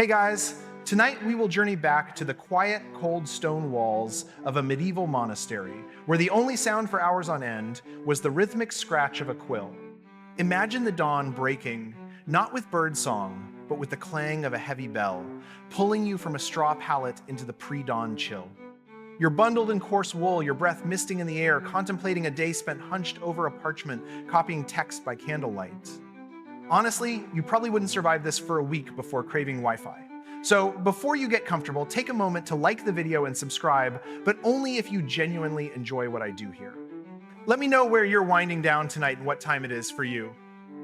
Hey guys, tonight we will journey back to the quiet, cold stone walls of a medieval monastery, where the only sound for hours on end was the rhythmic scratch of a quill. Imagine the dawn breaking, not with birdsong, but with the clang of a heavy bell, pulling you from a straw pallet into the pre-dawn chill. You're bundled in coarse wool, your breath misting in the air, contemplating a day spent hunched over a parchment, copying text by candlelight. Honestly, you probably wouldn't survive this for a week before craving Wi-Fi. So before you get comfortable, take a moment to like the video and subscribe, but only if you genuinely enjoy what I do here. Let me know where you're winding down tonight and what time it is for you.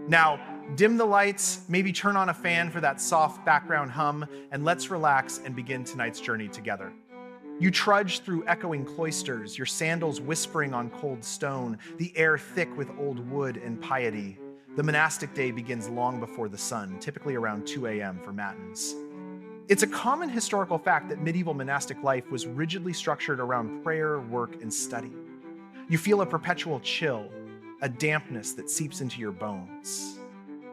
Now, dim the lights, maybe turn on a fan for that soft background hum, and let's relax and begin tonight's journey together. You trudge through echoing cloisters, your sandals whispering on cold stone, the air thick with old wood and piety. The monastic day begins long before the sun, typically around 2 a.m. for matins. It's a common historical fact that medieval monastic life was rigidly structured around prayer, work, and study. You feel a perpetual chill, a dampness that seeps into your bones.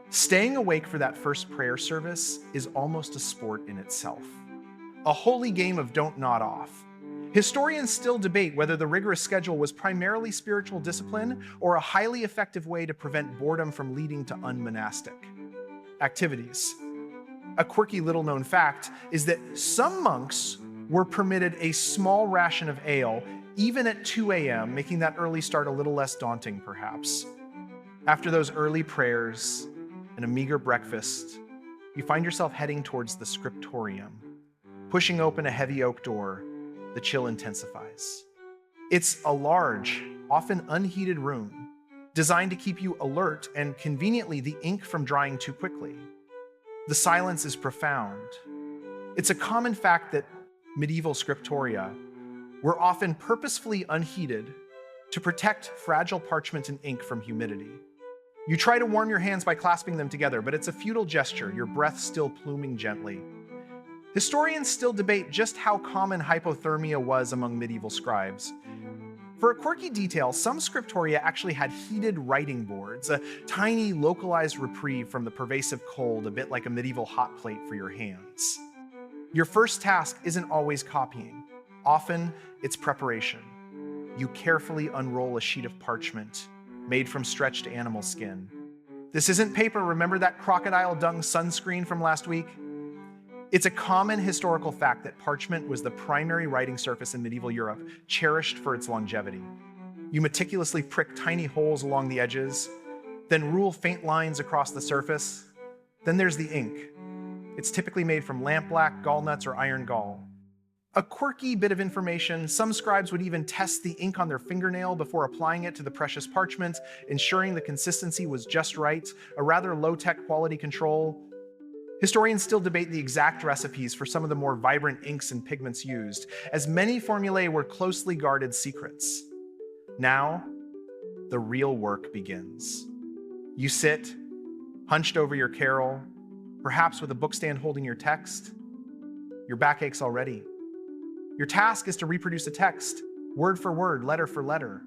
Staying awake for that first prayer service is almost a sport in itself. A holy game of don't nod off. Historians still debate whether the rigorous schedule was primarily spiritual discipline or a highly effective way to prevent boredom from leading to unmonastic activities. A quirky little-known fact is that some monks were permitted a small ration of ale, even at 2 a.m., making that early start a little less daunting, perhaps. After those early prayers and a meager breakfast, you find yourself heading towards the Scriptorium. Pushing open a heavy oak door, the chill intensifies. It's a large, often unheated room, designed to keep you alert and conveniently the ink from drying too quickly. The silence is profound. It's a common fact that medieval scriptoria were often purposefully unheated to protect fragile parchment and ink from humidity. You try to warm your hands by clasping them together, but it's a futile gesture, your breath still pluming gently. Historians still debate just how common hypothermia was among medieval scribes. For a quirky detail, some scriptoria actually had heated writing boards, a tiny localized reprieve from the pervasive cold, a bit like a medieval hot plate for your hands. Your first task isn't always copying. Often, it's preparation. You carefully unroll a sheet of parchment made from stretched animal skin. This isn't paper, remember that crocodile dung sunscreen from last week? It's a common historical fact that parchment was the primary writing surface in medieval Europe, cherished for its longevity. You meticulously prick tiny holes along the edges, then rule faint lines across the surface. Then there's the ink. It's typically made from lampblack, gallnuts, or iron gall. A quirky bit of information, some scribes would even test the ink on their fingernail before applying it to the precious parchment, ensuring the consistency was just right, a rather low-tech quality control. Historians still debate the exact recipes for some of the more vibrant inks and pigments used, as many formulae were closely guarded secrets. Now, the real work begins. You sit, hunched over your carrel, perhaps with a bookstand holding your text. Your back aches already. Your task is to reproduce a text, word for word, letter for letter.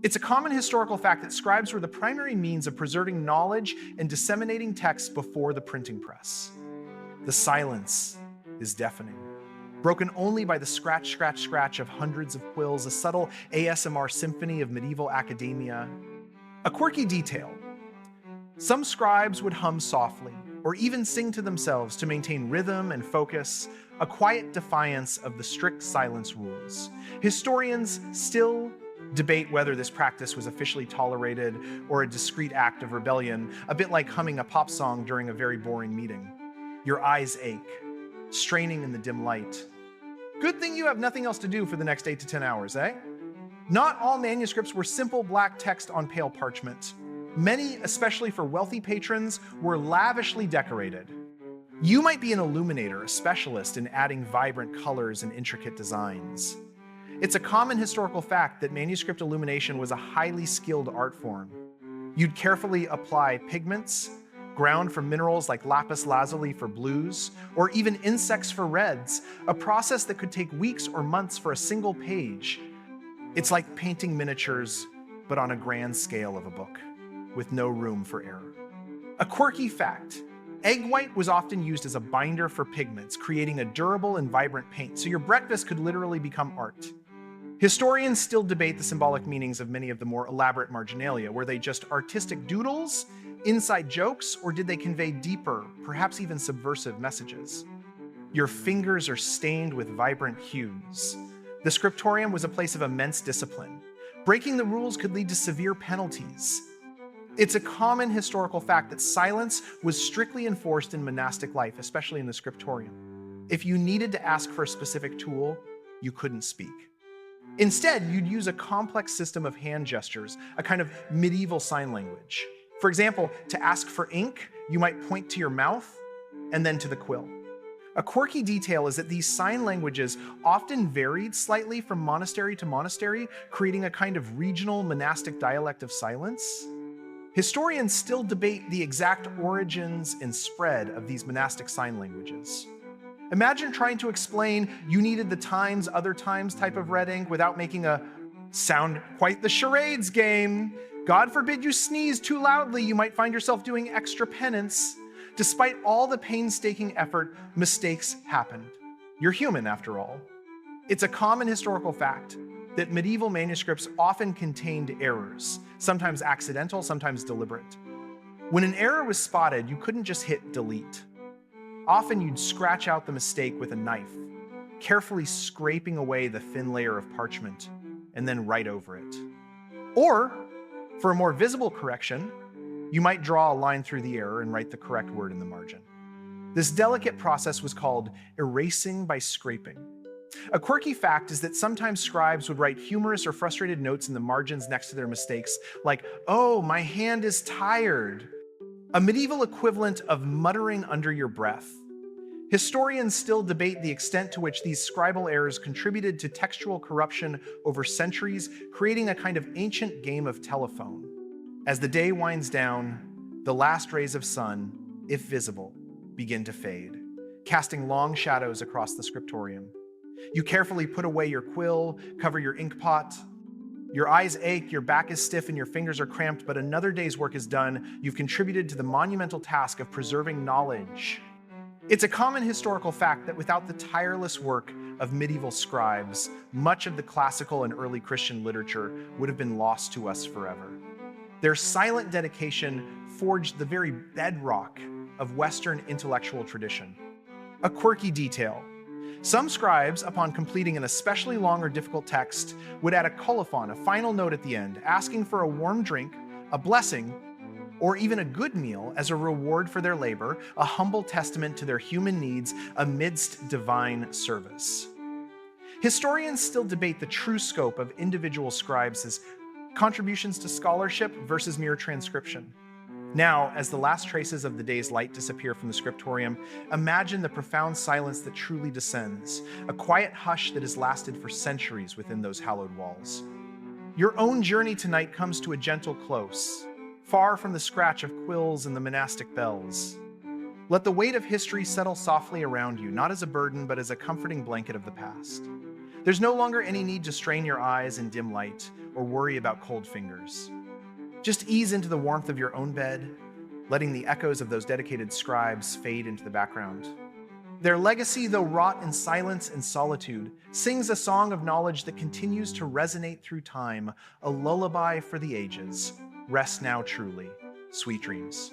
It's a common historical fact that scribes were the primary means of preserving knowledge and disseminating texts before the printing press. The silence is deafening, broken only by the scratch, scratch, scratch of hundreds of quills, a subtle ASMR symphony of medieval academia. A quirky detail: some scribes would hum softly, or even sing to themselves to maintain rhythm and focus, a quiet defiance of the strict silence rules. Historians still debate whether this practice was officially tolerated or a discreet act of rebellion, a bit like humming a pop song during a very boring meeting. Your eyes ache, straining in the dim light. Good thing you have nothing else to do for the next 8 to 10 hours, eh? Not all manuscripts were simple black text on pale parchment. Many, especially for wealthy patrons, were lavishly decorated. You might be an illuminator, a specialist in adding vibrant colors and intricate designs. It's a common historical fact that manuscript illumination was a highly skilled art form. You'd carefully apply pigments, ground from minerals like lapis lazuli for blues, or even insects for reds, a process that could take weeks or months for a single page. It's like painting miniatures, but on a grand scale of a book, with no room for error. A quirky fact: Egg white was often used as a binder for pigments, creating a durable and vibrant paint, so your breakfast could literally become art. Historians still debate the symbolic meanings of many of the more elaborate marginalia. Were they just artistic doodles, inside jokes, or did they convey deeper, perhaps even subversive messages? Your fingers are stained with vibrant hues. The Scriptorium was a place of immense discipline. Breaking the rules could lead to severe penalties. It's a common historical fact that silence was strictly enforced in monastic life, especially in the Scriptorium. If you needed to ask for a specific tool, you couldn't speak. Instead, you'd use a complex system of hand gestures, a kind of medieval sign language. For example, to ask for ink, you might point to your mouth and then to the quill. A quirky detail is that these sign languages often varied slightly from monastery to monastery, creating a kind of regional monastic dialect of silence. Historians still debate the exact origins and spread of these monastic sign languages. Imagine trying to explain you needed the times, other times type of red ink without making a sound quite the charades game. God forbid you sneeze too loudly, you might find yourself doing extra penance. Despite all the painstaking effort, mistakes happened. You're human, after all. It's a common historical fact that medieval manuscripts often contained errors, sometimes accidental, sometimes deliberate. When an error was spotted, you couldn't just hit delete. Often you'd scratch out the mistake with a knife, carefully scraping away the thin layer of parchment, and then write over it. Or, for a more visible correction, you might draw a line through the error and write the correct word in the margin. This delicate process was called erasing by scraping. A quirky fact is that sometimes scribes would write humorous or frustrated notes in the margins next to their mistakes, like, "Oh, my hand is tired," a medieval equivalent of muttering under your breath. Historians still debate the extent to which these scribal errors contributed to textual corruption over centuries, creating a kind of ancient game of telephone. As the day winds down, the last rays of sun, if visible, begin to fade, casting long shadows across the Scriptorium. You carefully put away your quill, cover your ink pot. Your eyes ache, your back is stiff, and your fingers are cramped, but another day's work is done. You've contributed to the monumental task of preserving knowledge. It's a common historical fact that without the tireless work of medieval scribes, much of the classical and early Christian literature would have been lost to us forever. Their silent dedication forged the very bedrock of Western intellectual tradition. A quirky detail. Some scribes, upon completing an especially long or difficult text, would add a colophon, a final note at the end, asking for a warm drink, a blessing, or even a good meal as a reward for their labor, a humble testament to their human needs amidst divine service. Historians still debate the true scope of individual scribes' contributions to scholarship versus mere transcription. Now, as the last traces of the day's light disappear from the Scriptorium, imagine the profound silence that truly descends, a quiet hush that has lasted for centuries within those hallowed walls. Your own journey tonight comes to a gentle close, far from the scratch of quills and the monastic bells. Let the weight of history settle softly around you, not as a burden, but as a comforting blanket of the past. There's no longer any need to strain your eyes in dim light or worry about cold fingers. Just ease into the warmth of your own bed, letting the echoes of those dedicated scribes fade into the background. Their legacy, though wrought in silence and solitude, sings a song of knowledge that continues to resonate through time, a lullaby for the ages. Rest now truly. Sweet dreams.